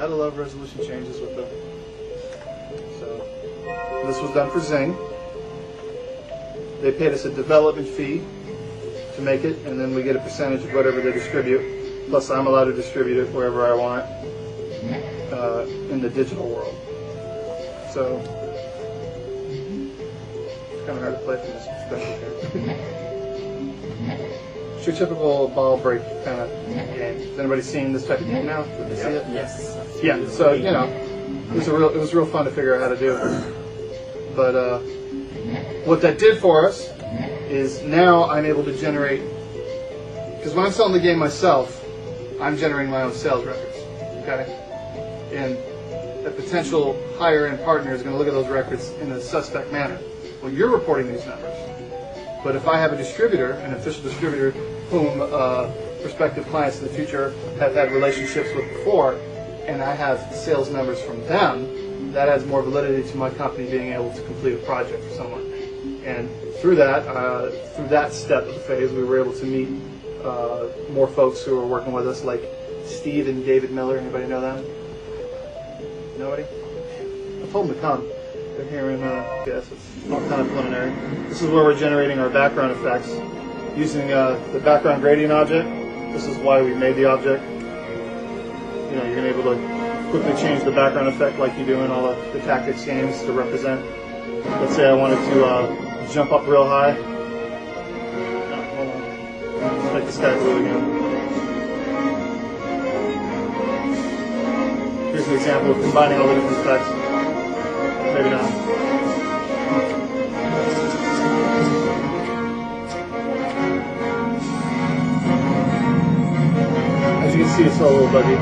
Gotta love resolution changes with them. So this was done for Zing. They paid us a development fee to make it, and then we get a percentage of whatever they distribute. Plus, I'm allowed to distribute it wherever I want in the digital world. So it's kind of hard to play from this perspective here. It's your typical ball break kind of game. Has anybody seen this type of game now? Did they see it? Yes. Yeah. So it was real fun to figure out how to do it. But what that did for us is now I'm able to generate, because when I'm selling the game myself, I'm generating my own sales records. Okay. And a potential higher-end partner is going to look at those records in a suspect manner. Well, you're reporting these numbers. But if I have a distributor, an official distributor, whom prospective clients in the future have had relationships with before, and I have sales numbers from them, that adds more validity to my company being able to complete a project for someone. And through that step of the phase, we were able to meet more folks who are working with us, like Steve and David Miller. Anybody know them? Nobody? I told them to come. They're here in, yes, it's all kind of preliminary. This is where we're generating our background effects using the background gradient object. This is why we made the object. You know, you're going to be able to quickly change the background effect like you do in all the tactics games to represent. Let's say I wanted to jump up real high. No, hold on. Let's make this guy blue again. Here's an example of combining all the different effects. Maybe not. As you can see, it's all a little buggy.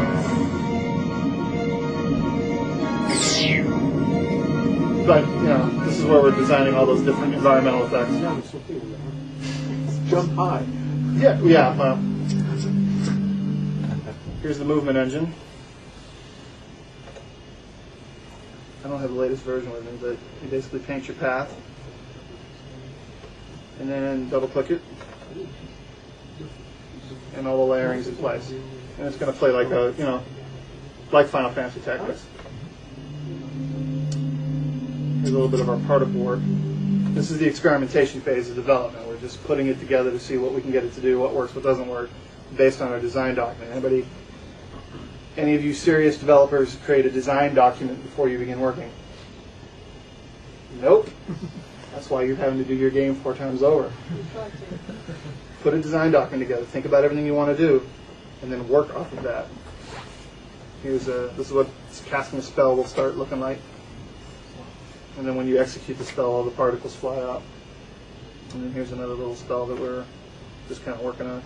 But, you know, this is where we're designing all those different environmental effects. Jump high. Yeah, well. Here's the movement engine. I don't have the latest version with me, but you basically paint your path and then double click it and all the layering's in place. And it's going to play like a, you know, like Final Fantasy Tactics. Here's a little bit of our particle work. This is the experimentation phase of development. We're just putting it together to see what we can get it to do, what works, what doesn't work, based on our design document. Any of you serious developers create a design document before you begin working? Nope. That's why you're having to do your game 4 times over. Put a design document together. Think about everything you want to do, and then work off of that. This is what casting a spell will start looking like. And then when you execute the spell, all the particles fly out. And then here's another little spell that we're just kind of working on.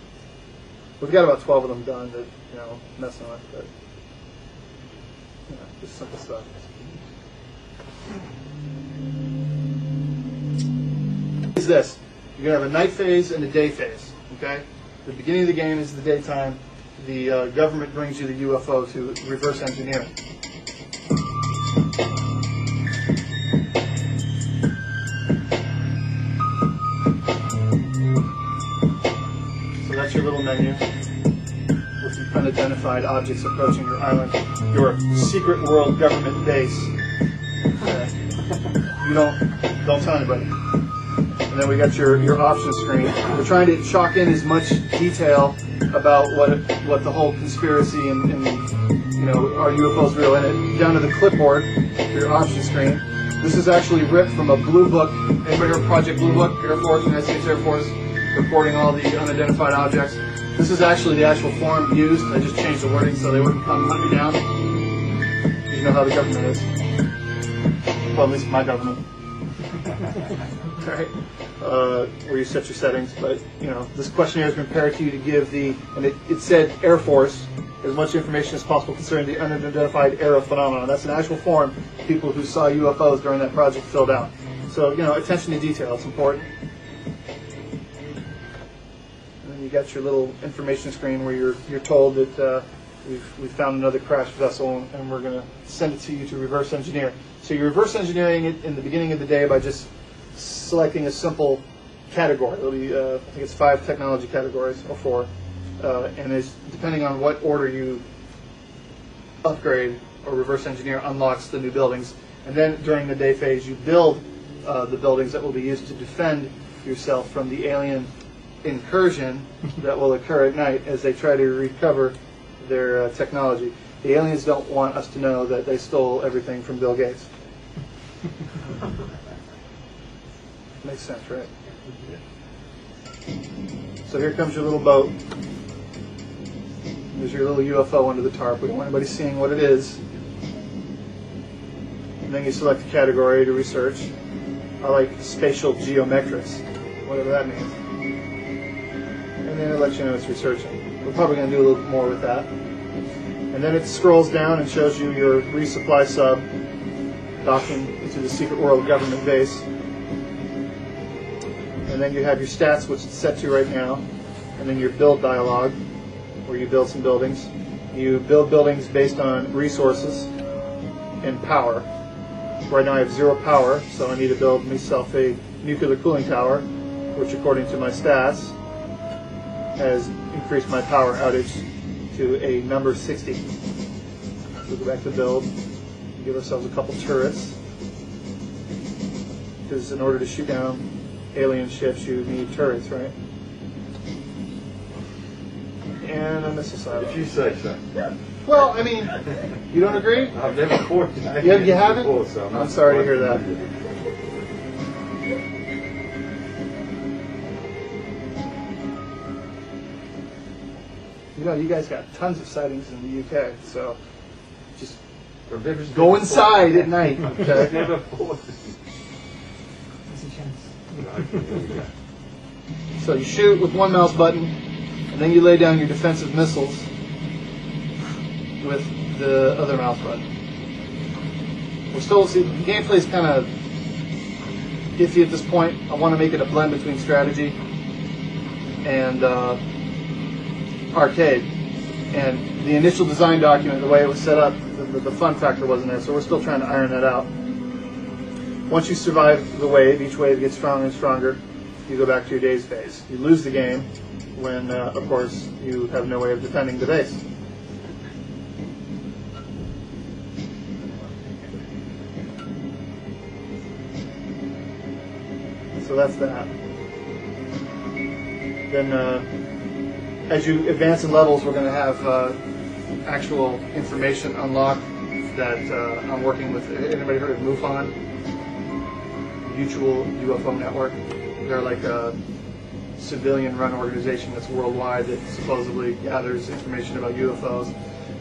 We've got about 12 of them done that, you know, messing with, but, you know, just simple stuff. Is this? You're going to have a night phase and a day phase, okay? The beginning of the game is the daytime. The government brings you the UFO to reverse engineer. That's your little menu with the unidentified objects approaching your island, your secret world government base. You don't tell anybody. And then we got your option screen. We're trying to chalk in as much detail about what the whole conspiracy and you know, are UFOs real in it, down to the clipboard for your option screen. This is actually ripped from a blue book. Anybody heard of Project Blue Book? Air Force, United States Air Force. Reporting all the unidentified objects. This is actually the actual form used. I just changed the wording so they wouldn't come hunt me down. You know how the government is. Well, at least my government. Right? Where you set your settings. But, you know, this questionnaire has been prepared to you to give and it said Air Force, as much information as possible concerning the unidentified aerial phenomenon. That's an actual form people who saw UFOs during that project filled out. So, you know, attention to detail, it's important. You got your little information screen where you're told that we've found another crashed vessel and we're going to send it to you to reverse engineer. So you're reverse engineering it in the beginning of the day by just selecting a simple category. It'll be I think it's 5 technology categories or 4, and it's depending on what order you upgrade, or reverse engineer unlocks the new buildings. And then during the day phase, you build the buildings that will be used to defend yourself from the alien incursion that will occur at night as they try to recover their technology. The aliens don't want us to know that they stole everything from Bill Gates. Makes sense, right? So here comes your little boat. There's your little UFO under the tarp. We don't want anybody seeing what it is. And then you select a category to research. I like spatial geometrics, whatever that means. And then it lets you know it's researching. We're probably going to do a little more with that. And then it scrolls down and shows you your resupply sub docking into the Secret World government base. And then you have your stats, which it's set to right now. And then your build dialog, where you build some buildings. You build buildings based on resources and power. Right now I have 0 power, so I need to build myself a nuclear cooling tower, which according to my stats has increased my power outage to a number 60. We'll go back to build, give ourselves a couple turrets, because in order to shoot down alien ships you need turrets, right? And a missile silo. If you say so. Well, I mean, you don't agree? I've never fought You haven't? before, so I'm sorry to hear that. You know, you guys got tons of sightings in the UK, so just I've never go fought. inside at night. I've Okay? never fought. There's a chance. Right, there we go. So you shoot with one mouse button, and then you lay down your defensive missiles with the other mouse button. We're still, see, the gameplay is kind of iffy at this point. I want to make it a blend between strategy and arcade. And the initial design document, the way it was set up, the fun factor wasn't there, so we're still trying to iron that out. Once you survive the wave, each wave gets stronger and stronger, you go back to your days phase. You lose the game when, of course, you have no way of defending the base. So that's that. Then, as you advance in levels, we're going to have actual information unlocked that I'm working with. Anybody heard of MUFON? Mutual UFO Network. They're like a civilian-run organization that's worldwide that supposedly gathers information about UFOs.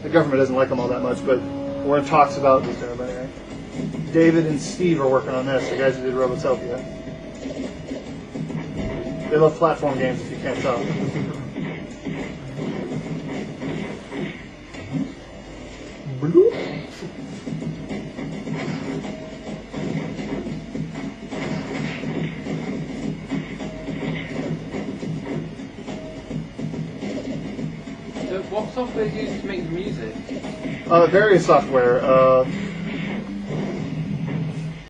The government doesn't like them all that much, but we're in talks about this. Everybody, right? David and Steve are working on this. The guys who did Robotopia. They love platform games, if you can't tell. Bloop. So what software is used to make the music? Various software.